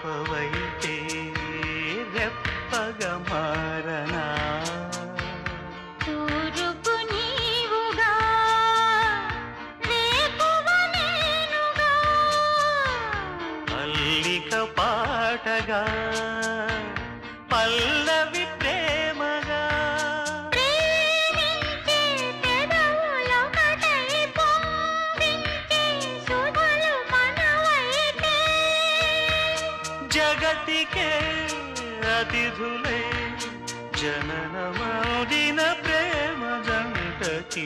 రెప్పవైతే రెప్పగా మారనా తూరుపు నీవుగా రేపువ నేనుగా అల్లిక పాటగా పల్లవి ప్రేమగా ప్రేమించే పెదవులొకటై పొంగించే సుధలు మనవైతే జగతికే అతిథులై జననమౌదిన ప్రేమ జంటకి